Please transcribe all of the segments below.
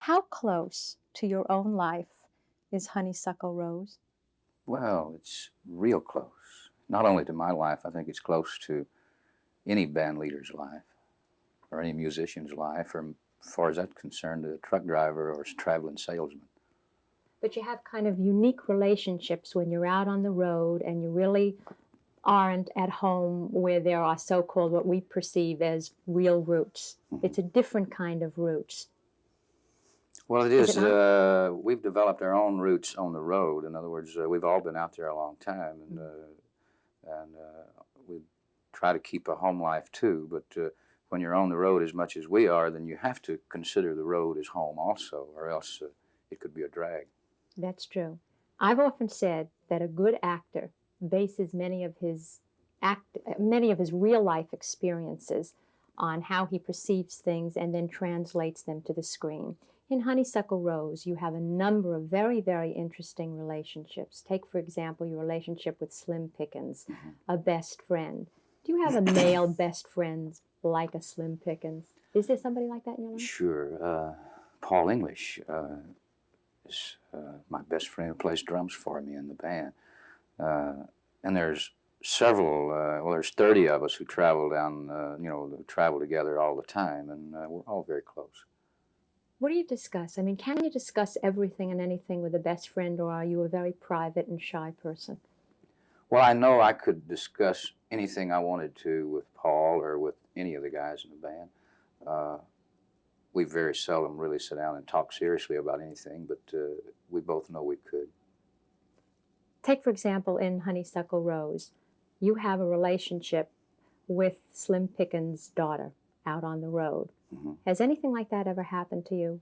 How close to your own life is Honeysuckle Rose? Well, it's real close. Not only to my life, I think it's close to any band leader's life or any musician's life, or as far as that's concerned, a truck driver or a traveling salesman. But you have kind of unique relationships when you're out on the road and you really aren't at home where there are so-called what we perceive as real roots. It's a different kind of roots. Well, it Is is. it not? We've developed our own roots on the road. In other words, we've all been out there a long time, and we try to keep a home life too. But when you're on the road as much as we are, then you have to consider the road as home also, or else it could be a drag. That's true. I've often said that a good actor bases many of his real life experiences on how he perceives things and then translates them to the screen. In Honeysuckle Rose, you have a number of very, very interesting relationships. Take, for example, your relationship with Slim Pickens, a best friend. Do you have a male best friend like a Slim Pickens? Is there somebody like that in your life? Sure. Paul English is my best friend who plays drums for me in the band. And there's several, there's 30 of us who travel down, who travel together all the time, and we're all very close. What do you discuss? I mean, can you discuss everything and anything with a best friend, or are you a very private and shy person? Well, I know I could discuss anything I wanted to with Paul or with any of the guys in the band. We very seldom really sit down and talk seriously about anything, but we both know we could. Take, for example, in Honeysuckle Rose, you have a relationship with Slim Pickens' daughter out on the road. Mm-hmm. Has anything like that ever happened to you?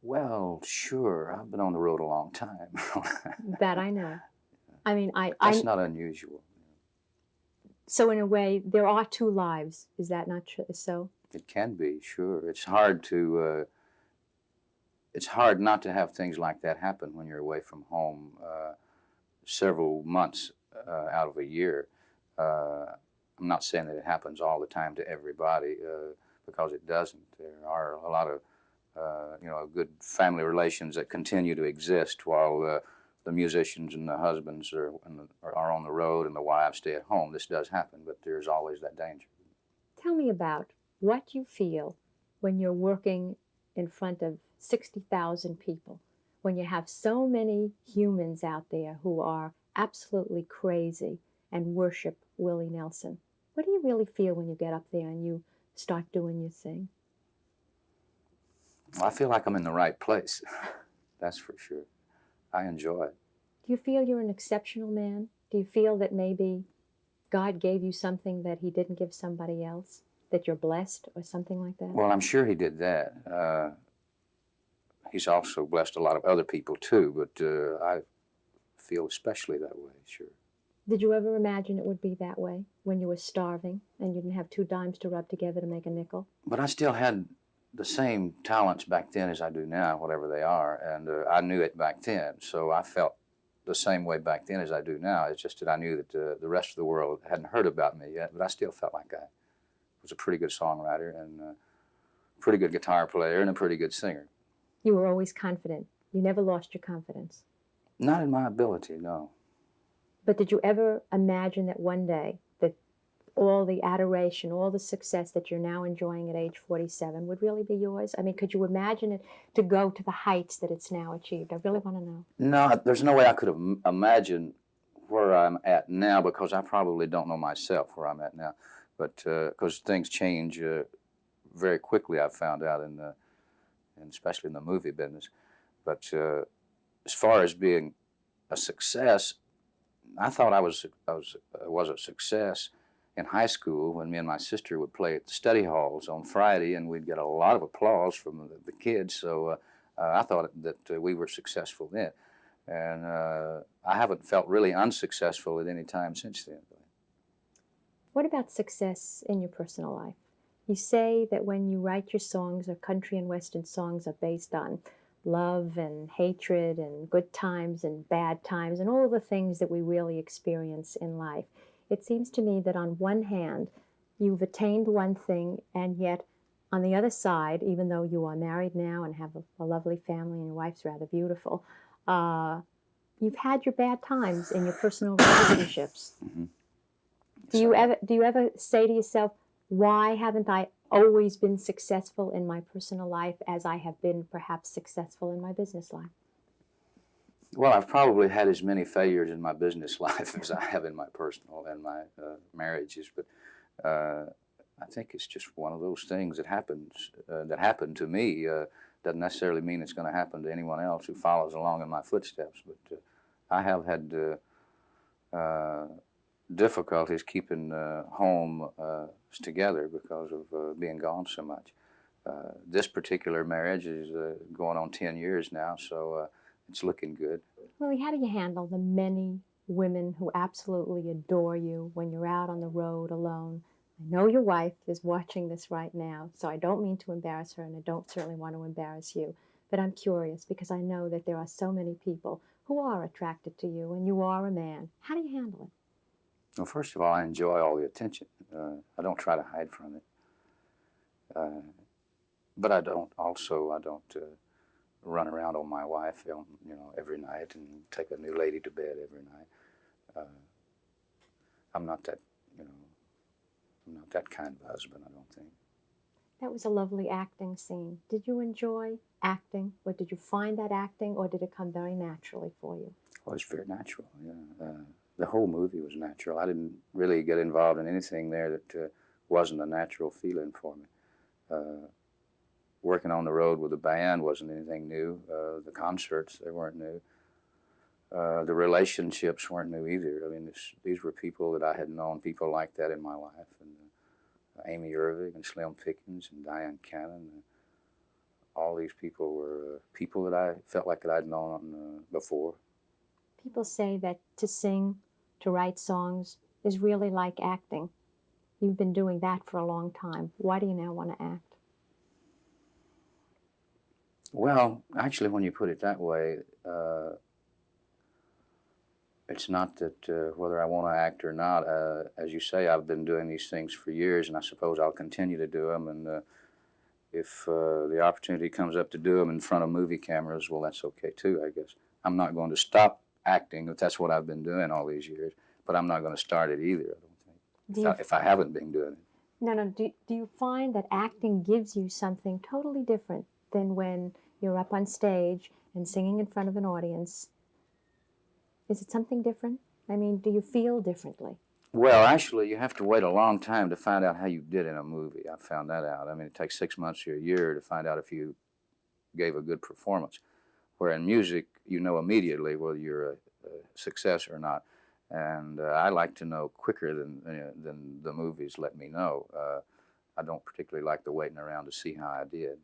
Well, sure. I've been on the road a long time. That I know. I mean, That's not unusual. So in a way, there are two lives. Is that not so? It can be, sure. It's hard not to have things like that happen when you're away from home several months out of a year. I'm not saying that it happens all the time to everybody, because it doesn't. There are a lot of good family relations that continue to exist while the musicians and the husbands are on the road and the wives stay at home. This does happen, but there's always that danger. Tell me about what you feel when you're working in front of 60,000 people, when you have so many humans out there who are absolutely crazy and worship Willie Nelson. What do you really feel when you get up there and you start doing your thing? Well, I feel like I'm in the right place. That's for sure. I enjoy it. Do you feel you're an exceptional man? Do you feel that maybe God gave you something that he didn't give somebody else? That you're blessed or something like that? Well, I'm sure he did that. He's also blessed a lot of other people too, but I feel especially that way, sure. Did you ever imagine it would be that way when you were starving and you didn't have 2 dimes to rub together to make a nickel? But I still had the same talents back then as I do now, whatever they are, and I knew it back then, so I felt the same way back then as I do now. It's just that I knew that the rest of the world hadn't heard about me yet, but I still felt like I was a pretty good songwriter and a pretty good guitar player and a pretty good singer. You were always confident. You never lost your confidence. Not in my ability, no. But did you ever imagine that one day that all the adoration, all the success that you're now enjoying at age 47 would really be yours? I mean, could you imagine it to go to the heights that it's now achieved? I really want to know. No, there's no way I could have imagined where I'm at now, because I probably don't know myself where I'm at now. But because things change very quickly, I've found out, and especially in the movie business. But as far as being a success, I thought I was a success in high school when me and my sister would play at the study halls on Friday, and we'd get a lot of applause from the kids. So I thought that we were successful then, and I haven't felt really unsuccessful at any time since then. What about success in your personal life? You say that when you write your songs, or country and western songs are based on love and hatred and good times and bad times and all the things that we really experience in life. It seems to me that on one hand, you've attained one thing, and yet on the other side, even though you are married now and have a lovely family and your wife's rather beautiful, you've had your bad times in your personal relationships. Mm-hmm. Do you ever say to yourself, why haven't I always been successful in my personal life as I have been perhaps successful in my business life? Well, I've probably had as many failures in my business life as I have in my personal and my marriages, but I think it's just one of those things that happens, that happened to me. Doesn't necessarily mean it's going to happen to anyone else who follows along in my footsteps, but I have had difficulties keeping home together because of being gone so much. This particular marriage is going on 10 years now, so it's looking good. Willie, how do you handle the many women who absolutely adore you when you're out on the road alone? I know your wife is watching this right now, so I don't mean to embarrass her, and I don't certainly want to embarrass you. But I'm curious because I know that there are so many people who are attracted to you, and you are a man. How do you handle it? Well, first of all, I enjoy all the attention. I don't try to hide from it. But I don't run around on my wife, every night and take a new lady to bed every night. I'm not that, I'm not that kind of husband, I don't think. That was a lovely acting scene. Did you enjoy acting, or did you find that acting, or did it come very naturally for you? Well, it's very natural, yeah. The whole movie was natural. I didn't really get involved in anything there that wasn't a natural feeling for me. Working on the road with the band wasn't anything new. The concerts, they weren't new. The relationships weren't new either. I mean, these were people that I had known, people like that in my life. And Amy Irving and Slim Pickens and Diane Cannon. All these people were people that I felt like that I'd known before. People say that to sing, to write songs, is really like acting. You've been doing that for a long time. Why do you now want to act? Well, actually, when you put it that way, it's not that whether I want to act or not. As you say, I've been doing these things for years, and I suppose I'll continue to do them. And if the opportunity comes up to do them in front of movie cameras, well, that's okay too, I guess. I'm not going to stop acting if that's what I've been doing all these years, but I'm not going to start it either, I don't think, if I haven't been doing it. No. Do you find that acting gives you something totally different than when you're up on stage and singing in front of an audience? Is it something different? I mean, do you feel differently? Well, actually, you have to wait a long time to find out how you did in a movie. I found that out. I mean, it takes 6 months or a year to find out if you gave a good performance. Where in music, you know immediately whether you're a success or not. And I like to know quicker than the movies let me know. I don't particularly like the waiting around to see how I did.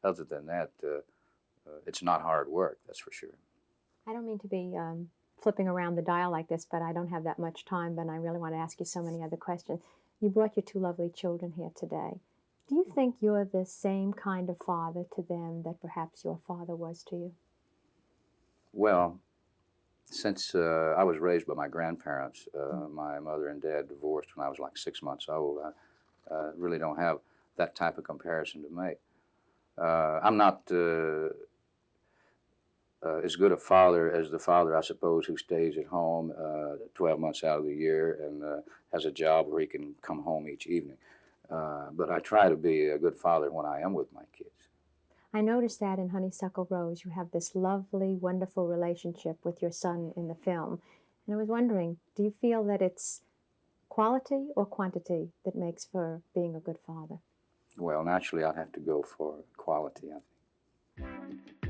But other than that, it's not hard work, that's for sure. I don't mean to be flipping around the dial like this, but I don't have that much time, but I really want to ask you so many other questions. You brought your 2 lovely children here today. Do you think you're the same kind of father to them that perhaps your father was to you? Well, since I was raised by my grandparents, my mother and dad divorced when I was like 6 months old. I really don't have that type of comparison to make. I'm not as good a father as the father, I suppose, who stays at home 12 months out of the year and has a job where he can come home each evening. But I try to be a good father when I am with my kids. I noticed that in Honeysuckle Rose, you have this lovely, wonderful relationship with your son in the film. And I was wondering, do you feel that it's quality or quantity that makes for being a good father? Well, naturally, I'd have to go for quality, I think.